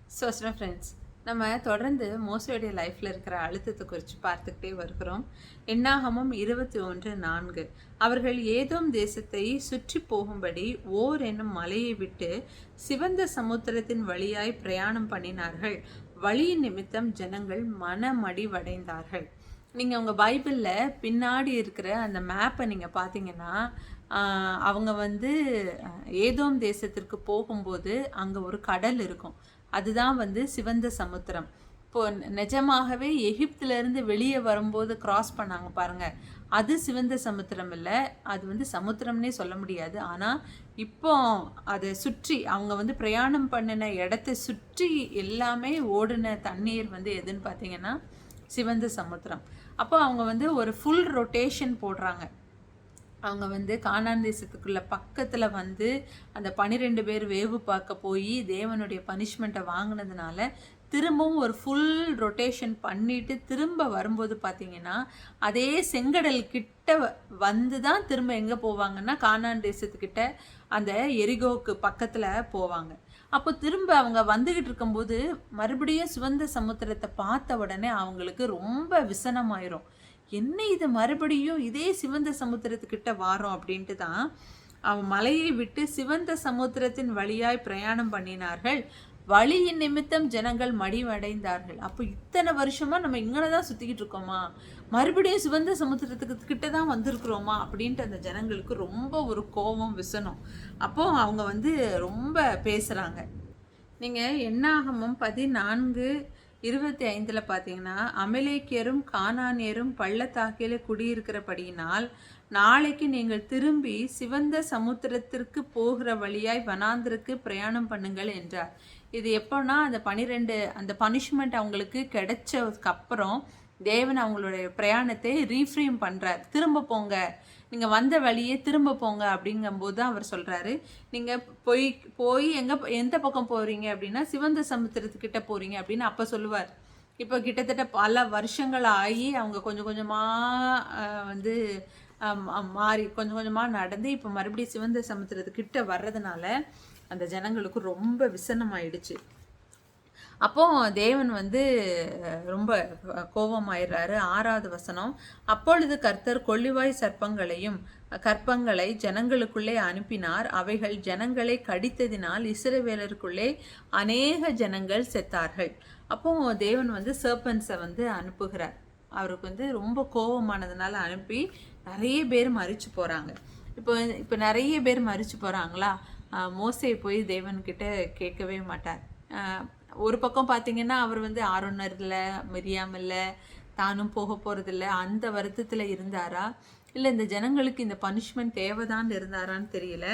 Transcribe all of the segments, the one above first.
Friends, நம்ம தொடர்ந்து மோசையுடைய லைஃப்பில் இருக்கிற அழுத்தத்தை குறித்து பார்த்துக்கிட்டே வருகிறோம். என்னாகமம் 21:4 அவர்கள் ஏதோம் தேசத்தை சுற்றி போகும்படி ஓர் என்னும் மலையை விட்டு சிவந்த சமுத்திரத்தின் வழியாய் பிரயாணம் பண்ணினார்கள். வழியின் நிமித்தம் ஜனங்கள் மனமடிவடைந்தார்கள். நீங்கள் உங்கள் பைபிளில் பின்னாடி இருக்கிற அந்த மேப்பை நீங்கள் பார்த்தீங்கன்னா, அவங்க ஏதோம் தேசத்திற்கு போகும்போது அங்கே ஒரு கடல் இருக்கும். அதுதான் சிவந்த சமுத்திரம். இப்போது நிஜமாகவே எகிப்திலேருந்து வெளியே வரும்போது கிராஸ் பண்ணாங்க பாருங்கள், அது சிவந்த சமுத்திரம் இல்லை, அது சமுத்திரம்னே சொல்ல முடியாது. ஆனால் இப்போ அதை சுற்றி அவங்க பிரயாணம் பண்ணின இடத்த சுற்றி எல்லாமே ஓடின தண்ணீர் எதுன்னு பார்த்தீங்கன்னா சிவந்த சமுத்திரம். அப்போ அவங்க ஒரு ஃபுல் ரொட்டேஷன் போடுறாங்க. அவங்க கானான் தேசத்துக்குள்ள பக்கத்தில் அந்த 12 பேர் வேவு பார்க்க போய் தேவனுடைய பனிஷ்மெண்ட்டை வாங்கினதுனால திரும்பவும் ஒரு ஃபுல் ரொட்டேஷன் பண்ணிட்டு திரும்ப வரும்போது பார்த்தீங்கன்னா அதே செங்கடல் கிட்ட தான் திரும்ப எங்கே போவாங்கன்னா கானான் தேசத்துக்கிட்ட அந்த எரிகோவுக்கு பக்கத்தில் போவாங்க. அப்போ திரும்ப அவங்க வந்துக்கிட்டு இருக்கும்போது மறுபடியும் சிவந்த சமுத்திரத்தை பார்த்த உடனே அவங்களுக்கு ரொம்ப விசனமாயிரும். என்ன இது, மறுபடியும் இதே சிவந்த சமுத்திரத்துக்கிட்ட வாரோம் அப்படின்ட்டு தான் அவன் மலையை விட்டு சிவந்த சமுத்திரத்தின் வழியாய் பிரயாணம் பண்ணினார்கள். வழியின் நிமித்தம் ஜனங்கள் மடிவடைந்தார்கள். அப்போ இத்தனை வருஷமா நம்ம இங்கே தான் சுற்றிக்கிட்டு இருக்கோமா, மறுபடியும் சிவந்த சமுத்திரத்துக்கு கிட்ட தான் வந்திருக்கிறோமா அப்படின்ட்டு அந்த ஜனங்களுக்கு ரொம்ப ஒரு கோபம் விசனம். அப்போ அவங்க ரொம்ப பேசுகிறாங்க. நீங்கள் என்னாகமம் 14:25 பார்த்தீங்கன்னா, அமலேக்கியரும் கானானியரும் பள்ளத்தாக்கில் குடியிருக்கிறபடியினால் நாளைக்கு நீங்கள் திரும்பி சிவந்த சமுத்திரத்திற்கு போகிற வழியாய் வனாந்திற்கு பிரயாணம் பண்ணுங்கள் என்றார். இது எப்போனா அந்த 12 அந்த பனிஷ்மெண்ட் அவங்களுக்கு கிடைச்சதுக்கு அப்புறம் தேவன் அவங்களுடைய பிரயாணத்தை ரீஃப்ரேம் பண்ணுறார். திரும்ப போங்க, நீங்கள் வந்த வழியே திரும்ப போங்க அப்படிங்கும்போது தான் அவர் சொல்கிறாரு, நீங்கள் போய் எந்த பக்கம் போகிறீங்க அப்படின்னா சிவந்த சமுத்திரத்துக்கிட்ட போகிறீங்க அப்படின்னு அப்போ சொல்லுவார். இப்போ கிட்டத்தட்ட பல வருஷங்கள் ஆகி அவங்க கொஞ்சம் கொஞ்சமாக மாறி கொஞ்சம் கொஞ்சமாக நடந்து இப்போ மறுபடியும் சிவந்த சமுத்திரத்துக்கிட்ட வர்றதுனால அந்த ஜனங்களுக்கு ரொம்ப விசனமாயிடுச்சு. அப்போ தேவன் ரொம்ப கோபமாயிடுறாரு. 6வது வசனம், அப்பொழுது கர்த்தர் கொள்ளிவாய் கற்பங்களை ஜனங்களுக்குள்ளே அனுப்பினார். அவைகள் ஜனங்களை கடித்ததினால் இஸ்ரவேலருக்குள்ளே அநேக ஜனங்கள் செத்தார்கள். அப்போ தேவன் சர்பன்ஸை அனுப்புகிறார். அவருக்கு ரொம்ப கோபமானதுனால அனுப்பி நிறைய பேர் மரிச்சு போகிறாங்க. இப்போ நிறைய பேர் மரிச்சு போகிறாங்களா, மோசே போய் தேவன்கிட்ட கேட்கவே மாட்டார். ஒரு பக்கம் பார்த்தீங்கன்னா அவர் ஆரோனர் இல்லை, மிரியாம் இல்லை, தானும் போக போகிறதில்ல, அந்த வருத்தத்தில் இருந்தாரா இல்லை இந்த ஜனங்களுக்கு இந்த பனிஷ்மெண்ட் தேவைதான் இருந்தாரான்னு தெரியல.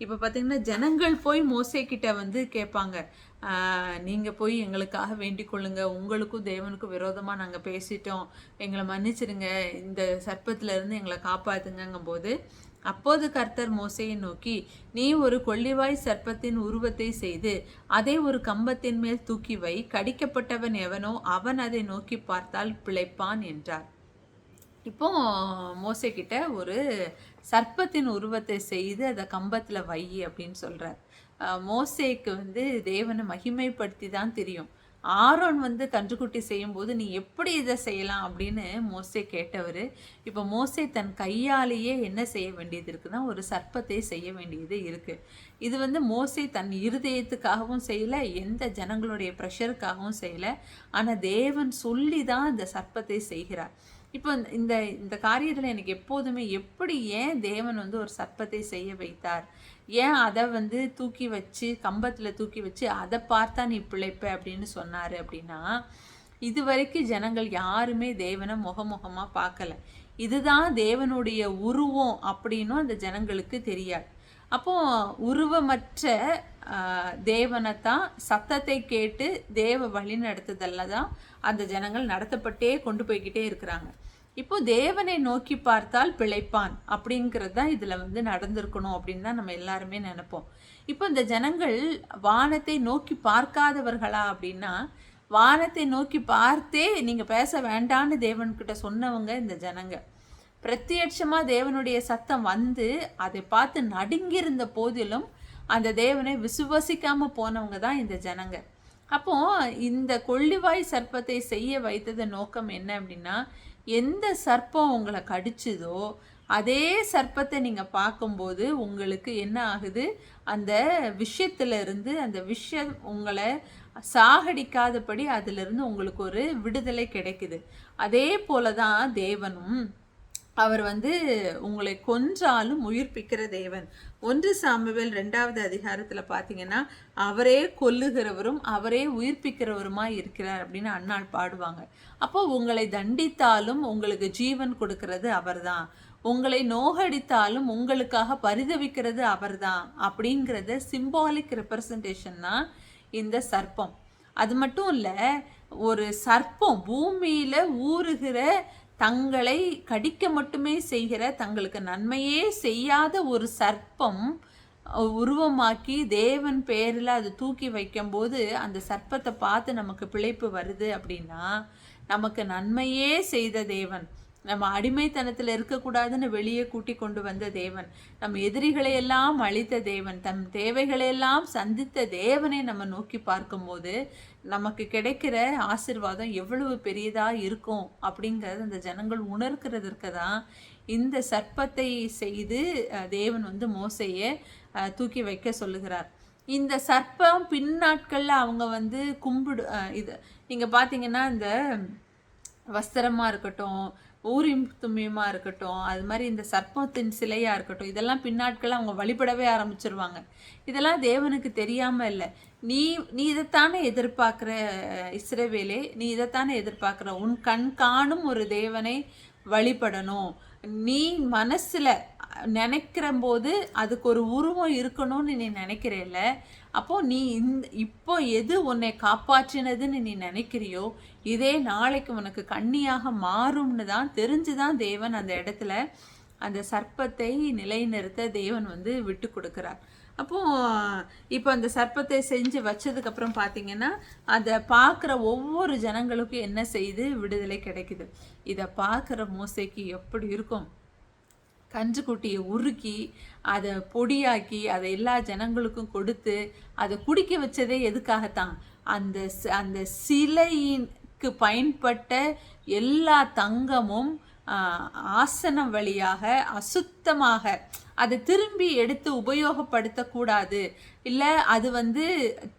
இப்போ பார்த்தீங்கன்னா ஜனங்கள் போய் மோசே கிட்ட கேட்பாங்க, நீங்கள் போய் எங்களுக்காக வேண்டிக் கொள்ளுங்க, உங்களுக்கும் தேவனுக்கும் விரோதமாக நாங்கள் பேசிட்டோம், எங்களை மன்னிச்சிடுங்க, இந்த சர்ப்பத்திலேருந்து எங்களை காப்பாற்றுங்கும் போது அப்போது கர்த்தர் மோசையை நோக்கி, நீ ஒரு கொள்ளிவாய் சர்ப்பத்தின் உருவத்தை செய்து அதை ஒரு கம்பத்தின் மேல் தூக்கி வை, கடிக்கப்பட்டவன் எவனோ அவன் அதை நோக்கி பார்த்தால் பிழைப்பான் என்றார். இப்போ மோசே கிட்ட ஒரு சர்ப்பத்தின் உருவத்தை செய்து அதை கம்பத்தில் வை அப்படின்னு சொல்கிறார். மோசேக்கு தேவனை மகிமைப்படுத்தி தான் தெரியும். ஆரோன் கன்றுக்குட்டி செய்யும்போது நீ எப்படி இதை செய்யலாம் அப்படின்னு மோசே கேட்டவர். இப்போ மோசே தன் கையாலேயே என்ன செய்ய வேண்டியது இருக்குன்னா ஒரு சர்ப்பத்தை செய்ய வேண்டியது இருக்குது. இது மோசே தன் இருதயத்துக்காகவும் செய்யலை, எந்த ஜனங்களுடைய ப்ரெஷருக்காகவும் செய்யலை, ஆனால் தேவன் சொல்லி தான் இந்த சர்ப்பத்தை செய்கிறார். இப்போ இந்த காரியத்தில் எனக்கு எப்போதுமே ஏன் தேவன் ஒரு சர்ப்பத்தை செய்ய வைத்தார், ஏன் அதை தூக்கி வச்சு கம்பத்தில் தூக்கி வச்சு அதை பார்த்தா நீ பிழைப்ப அப்படின்னு சொன்னார் அப்படின்னா, இது வரைக்கும் ஜனங்கள் யாருமே தேவனை முகமுகமாக பார்க்கல. இதுதான் தேவனுடைய உருவம் அப்படின்னும் அந்த ஜனங்களுக்கு தெரியாது. அப்போ உருவமற்ற தேவனைத்தான் சத்தத்தை கேட்டு தேவ வழி நடத்துதல்ல தான் அந்த ஜனங்கள் நடத்தப்பட்டே கொண்டு போய்கிட்டே இருக்கிறாங்க. இப்போ தேவனை நோக்கி பார்த்தால் பிழைப்பான் அப்படிங்கிறது தான் இதில் நடந்திருக்கணும் அப்படின்னு தான் நம்ம எல்லாருமே நினைப்போம். இப்போ இந்த ஜனங்கள் வானத்தை நோக்கி பார்க்காதவர்களா அப்படின்னா, வானத்தை நோக்கி பார்த்தே நீங்கள் பேச வேண்டான்னு தேவன்கிட்ட சொன்னவங்க இந்த ஜனங்க. பிரத்யட்சமாக தேவனுடைய சத்தம் அதை பார்த்து நடுங்கியிருந்த போதிலும் அந்த தேவனை விசுவசிக்காமல் போனவங்க தான் இந்த ஜனங்க. அப்போ இந்த கொள்ளிவாய் சர்ப்பத்தை செய்ய வைத்தது நோக்கம் என்ன அப்படின்னா, எந்த சர்ப்பம் உங்களை கடிச்சதோ அதே சர்ப்பத்தை நீங்கள் பார்க்கும்போது உங்களுக்கு என்ன ஆகுது, அந்த விஷயத்திலிருந்து அந்த விஷயம் உங்களை சாகடிக்காதபடி அதிலிருந்து உங்களுக்கு ஒரு விடுதலை கிடைக்குது. அதே போல தான் தேவனும் அவர் உங்களை கொன்றாலும் உயிர்ப்பிக்கிற தேவன். 1 சாமுவேல் 2வது அதிகாரத்தில் பார்த்தீங்கன்னா, அவரே கொல்லுகிறவரும் அவரே உயிர்ப்பிக்கிறவருமாய் இருக்கிறார் அப்படின்னு அன்னாள் பாடுவாங்க. அப்போ உங்களை தண்டித்தாலும் உங்களுக்கு ஜீவன் கொடுக்கிறது அவர்தான், உங்களை நோகடித்தாலும் உங்களுக்காக பரிதவிக்கிறது அவர்தான் அப்படிங்கிறத சிம்பாலிக் ரெப்ரசன்டேஷன் தான் இந்த சர்ப்பம். அது மட்டும் இல்லை, ஒரு சர்ப்பம் பூமியில் ஊறுகிற, தங்களை கடிக்க மட்டுமே செய்கிற, தங்களுக்கு நன்மையே செய்யாத ஒரு சர்ப்பம் உருவமாக்கி தேவன் பேரில் அது தூக்கி வைக்கும்போது அந்த சர்ப்பத்தை பார்த்து நமக்கு பிழைப்பு வருது அப்படின்னா, நமக்கு நன்மையே செய்த தேவன், நம்ம அடிமைத்தனத்தில் இருக்கக்கூடாதுன்னு வெளியே கூட்டி கொண்டு வந்த தேவன், நம் எதிரிகளையெல்லாம் அழித்த தேவன், தம் தேவைகளையெல்லாம் சந்தித்த தேவனை நம்ம நோக்கி பார்க்கும்போது நமக்கு கிடைக்கிற ஆசீர்வாதம் எவ்வளவு பெரியதாக இருக்கும் அப்படிங்கிறது அந்த ஜனங்கள் உணர்கிறதற்கு தான் இந்த சர்ப்பத்தை செய்து தேவன் மோசையை தூக்கி வைக்க சொல்லுகிறார். இந்த சர்ப்பம் பின்னாட்களில் அவங்க கும்பிடு இது நீங்கள் பார்த்தீங்கன்னா, இந்த வஸ்திரமாக இருக்கட்டும், ஊரியும் தும்மியுமா இருக்கட்டும், அது மாதிரி இந்த சர்ப்பத்தின் சிலையாக இருக்கட்டும், இதெல்லாம் பின்னாட்கள் அவங்க வழிபடவே ஆரம்பிச்சிருவாங்க. இதெல்லாம் தேவனுக்கு தெரியாமல் இல்லை. நீ இதைத்தானே எதிர்பார்க்குற இஸ்ரவேலே, நீ இதைத்தானே எதிர்பார்க்குற, உன் கண் காணும் ஒரு தேவனை வழிபடணும். நீ மனசில் நினைக்கிற போது அதுக்கு ஒரு உருவம் இருக்கணும்னு நீ நினைக்கிறேல்ல, அப்போது நீ இப்போ எது உன்னை காப்பாற்றினதுன்னு நீ நினைக்கிறியோ இதே நாளைக்கு உனக்கு கண்ணியாக மாறும்னு தான் தெரிஞ்சு தான் தேவன் அந்த இடத்துல அந்த சர்ப்பத்தை நிலைநிறுத்த தேவன் விட்டு கொடுக்குறார். அப்போது இப்போ அந்த சர்ப்பத்தை செஞ்சு வச்சதுக்கப்புறம் பார்த்தீங்கன்னா, அதை பார்க்குற ஒவ்வொரு ஜனங்களுக்கும் என்ன செய்து விடுதலை கிடைக்குது. இதை பார்க்குற மோசைக்கு எப்படி இருக்கும், கன்றுக்குட்டியை உருக்கி அதை பொடியாக்கி அதை எல்லா ஜனங்களுக்கும் கொடுத்து அதை குடிக்க வச்சதே எதுக்காகத்தான், அந்த அந்த சிலைக்கு பயன்பட்ட எல்லா தங்கமும் ஆசனம் வழியாக அசுத்தமாக அதை திரும்பி எடுத்து உபயோகப்படுத்தக்கூடாது, இல்லை அது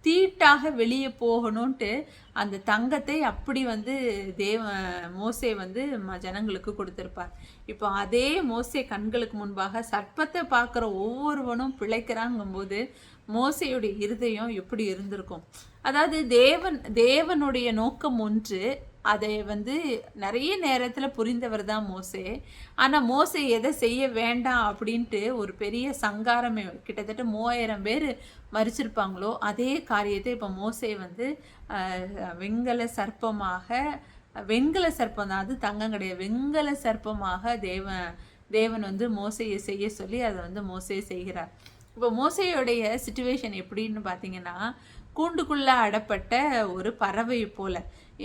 தீட்டாக வெளியே போகணுன்ட்டு அந்த தங்கத்தை அப்படி மோசே ஜனங்களுக்கு கொடுத்துருப்பார். இப்போ அதே மோசே கண்களுக்கு முன்பாக சர்ப்பத்தை பார்க்குற ஒவ்வொருவனும் பிழைக்கிறாங்கும்போது மோசையுடைய இருதயம் எப்படி இருந்திருக்கும். அதாவது தேவனுடைய நோக்கம் ஒன்று, அதை நிறைய நேரத்தில் புரிந்தவர் தான் மோசே. ஆனால் மோசே எதை செய்ய வேண்டாம் அப்படின்ட்டு ஒரு பெரிய சங்காரமே, கிட்டத்தட்ட 3000 பேர் மறிச்சிருப்பாங்களோ அதே காரியத்தை இப்போ மோசே வெண்கல சர்ப்பம் தான், அது தங்கம் கிடையாது, வெண்கல சர்ப்பமாக தேவன் மோசையை செய்ய சொல்லி அதை மோசே செய்கிறார். இப்போ மோசையோடைய சிச்சுவேஷன் எப்படின்னு பார்த்தீங்கன்னா, கூண்டுக்குள்ளே அடப்பட்ட ஒரு பறவை போல்.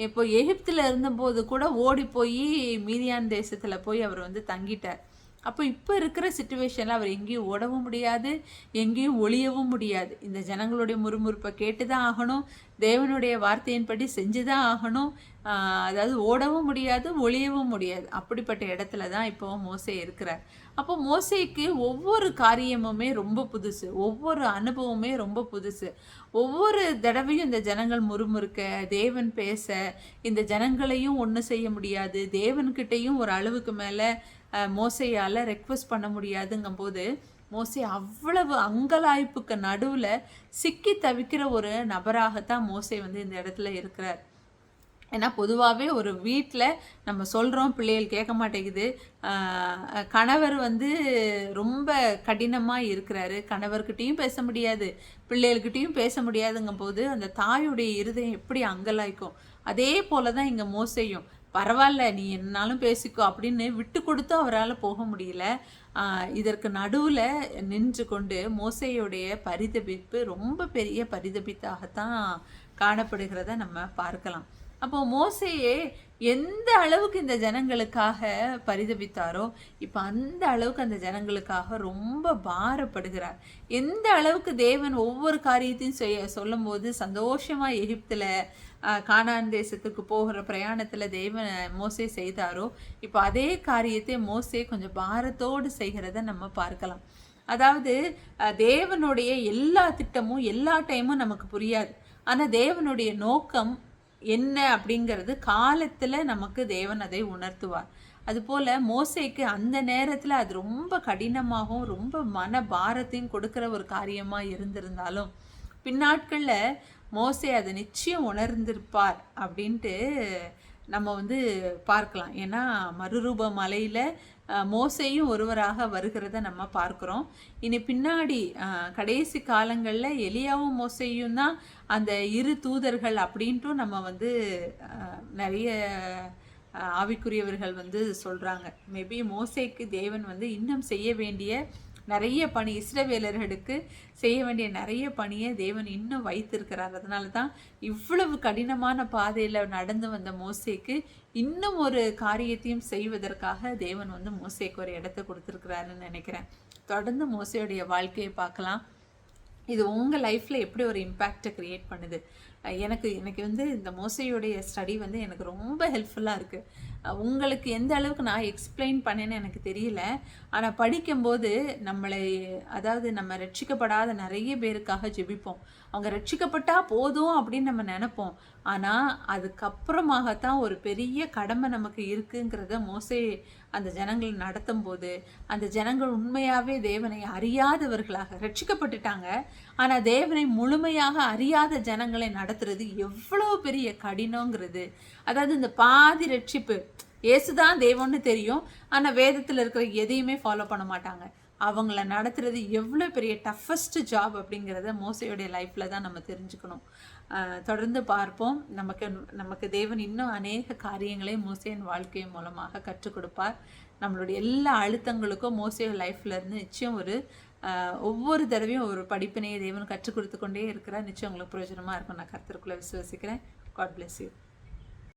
இப்போ எகிப்தில் இருந்தபோது கூட ஓடி போய் மீதியான் தேசத்தில் போய் அவர் தங்கிட்டார். அப்போ இப்போ இருக்கிற சிச்சுவேஷனில் அவர் எங்கேயும் ஓடவும் முடியாது, எங்கேயும் ஒளியவும் முடியாது. இந்த ஜனங்களுடைய முறுமுறுப்பை கேட்டு தான் ஆகணும், தேவனுடைய வார்த்தையின்படி செஞ்சு தான் ஆகணும். அதாவது ஓடவும் முடியாது, ஒளியவும் முடியாது. அப்படிப்பட்ட இடத்துல தான் இப்போ மோசே இருக்கிறார். அப்போ மோசேக்கு ஒவ்வொரு காரியமுமே ரொம்ப புதுசு, ஒவ்வொரு அனுபவமே ரொம்ப புதுசு. ஒவ்வொரு தடவையும் இந்த ஜனங்கள் முறுமுறுக்க, தேவன் பேச, இந்த ஜனங்களையும் ஒன்றும் செய்ய முடியாது, தேவன்கிட்டையும் ஒரு அளவுக்கு மேலே மோசையால் ரெக்வஸ்ட் பண்ண முடியாதுங்கும்போது மோசே அவ்வளவு அங்கலாய்ப்புக்கு நடுவில் சிக்கி தவிக்கிற ஒரு நபராகத்தான் மோசே இந்த இடத்துல இருக்கிறார். ஏன்னா பொதுவாகவே ஒரு வீட்டில் நம்ம சொல்கிறோம், பிள்ளைகள் கேட்க மாட்டேங்குது, கணவர் ரொம்ப கடினமாக இருக்கிறாரு, கணவர்கிட்டையும் பேச முடியாது, பிள்ளைகள்கிட்டையும் பேச முடியாதுங்கும் போது அந்த தாயுடைய இருதயம் எப்படி அங்கலாய்க்கும். அதே போல தான் இங்கே மோசையும், பரவாயில்ல நீ என்னாலும் பேசிக்கோ அப்படின்னு விட்டு கொடுத்தும் அவரால் போக முடியல. இதற்கு நடுவில் நின்று கொண்டு மோசையுடைய பரிதபிப்பு ரொம்ப பெரிய பரிதபித்தாகத்தான் காணப்படுகிறத நம்ம பார்க்கலாம். அப்போ மோசேயே எந்த அளவுக்கு இந்த ஜனங்களுக்காக பரிதபித்தாரோ, இப்போ அந்த அளவுக்கு அந்த ஜனங்களுக்காக ரொம்ப பாரப்படுகிறார். எந்த அளவுக்கு தேவன் ஒவ்வொரு காரியத்தையும் சொல்லும்போது சந்தோஷமா எகிப்துல கானான் தேசத்துக்கு போகிற பிரயாணத்துல தேவன் மோசே செய்தாரோ, இப்போ அதே காரியத்தை மோசே கொஞ்சம் பாரத்தோடு செய்கிறத நம்ம பார்க்கலாம். அதாவது தேவனுடைய எல்லா திட்டமும் எல்லா டைமும் நமக்கு புரியாது. ஆனா தேவனுடைய நோக்கம் என்ன அப்படிங்கிறது காலத்துல நமக்கு தேவன் அதை உணர்த்துவார். அதுபோல மோசேக்கு அந்த நேரத்துல அது ரொம்ப கடினமாகவும் ரொம்ப மன பாரத்தையும் கொடுக்கிற ஒரு காரியமா இருந்திருந்தாலும், பின்னாட்கள்ல மோசே அதை நிச்சயம் உணர்ந்திருப்பார் அப்படின்ட்டு நம்ம வந்து பார்க்கலாம். ஏன்னா மறுரூப மலையில மோசேயும் ஒருவராக வருகிறத நம்ம பார்க்குறோம். இனி பின்னாடி கடைசி காலங்களில் எலியாவும் மோசேயும் தான் அந்த இரு தூதர்கள் அப்படின்ட்டும் நம்ம வந்து நிறைய ஆவிக்குரியவர்கள் வந்து சொல்கிறாங்க. மேபி மோசேக்கு தேவன் வந்து இன்னும் செய்ய வேண்டிய நிறைய பணி, இஸ்ரவேலர்களுக்கு செய்ய வேண்டிய நிறைய பணியை தேவன் இன்னும் வைத்திருக்கிறார். அதனால தான் இவ்வளவு கடினமான பாதையில் நடந்து வந்த மோசேக்கு இன்னும் ஒரு காரியத்தையும் செய்வதற்காக தேவன் வந்து மோசேக்கு ஒரு இடத்த கொடுத்துருக்கிறாருன்னு நினைக்கிறேன். தொடர்ந்து மோசேயுடைய வாழ்க்கையை பார்க்கலாம். இது உங்கள் லைஃப்பில் எப்படி ஒரு இம்பேக்டை க்ரியேட் பண்ணுது. எனக்கு வந்து இந்த மோசையுடைய ஸ்டடி வந்து எனக்கு ரொம்ப ஹெல்ப்ஃபுல்லாக இருக்குது. உங்களுக்கு எந்த அளவுக்கு நான் எக்ஸ்பிளைன் பண்ணேன்னு எனக்கு தெரியல. ஆனால் படிக்கும்போது அதாவது நம்ம ரட்சிக்கப்படாத நிறைய பேருக்காக ஜெபிப்போம். அவங்க ரட்சிக்கப்பட்டால் போதும் அப்படின்னு நம்ம நினைப்போம். ஆனால் அதுக்கப்புறமாகத்தான் ஒரு பெரிய கடமை நமக்கு இருக்குங்கிறத மோசே அந்த ஜனங்கள் நடத்தும் போது, அந்த ஜனங்கள் உண்மையாகவே தேவனை அறியாதவர்களாக ரட்சிக்கப்பட்டுட்டாங்க. ஆனால் தேவனை முழுமையாக அறியாத ஜனங்களை நடத்துறது எவ்வளோ பெரிய கடினங்கிறது. அதாவது இந்த பாதி ரட்சிப்பு, இயேசுதான் தேவன்னு தெரியும், ஆனால் வேதத்தில் இருக்கிற எதையுமே ஃபாலோ பண்ண மாட்டாங்க. அவங்கள நடத்துறது எவ்வளோ பெரிய டஃபஸ்ட் ஜாப் அப்படிங்கிறத மோசையுடைய லைஃப்பில் தான் நம்ம தெரிஞ்சுக்கணும். தொடர்ந்து பார்ப்போம். நமக்கு தேவன் இன்னும் அநேக காரியங்களை மோசையின் வாழ்க்கையின் மூலமாக கற்றுக் கொடுப்பார். நம்மளுடைய எல்லா அழுத்தங்களுக்கும் மோசைய லைஃப்ல இருந்து நிச்சயம் ஒவ்வொரு தடவையும் ஒரு படிப்பினையை தேவன் கற்றுக் கொடுத்து கொண்டே இருக்கிறார். நிச்சயம் உங்களுக்கு பிரயோஜனமாக இருக்கும். நான் கர்த்தருக்குள்ளே விசுவசிக்கிறேன். God bless you.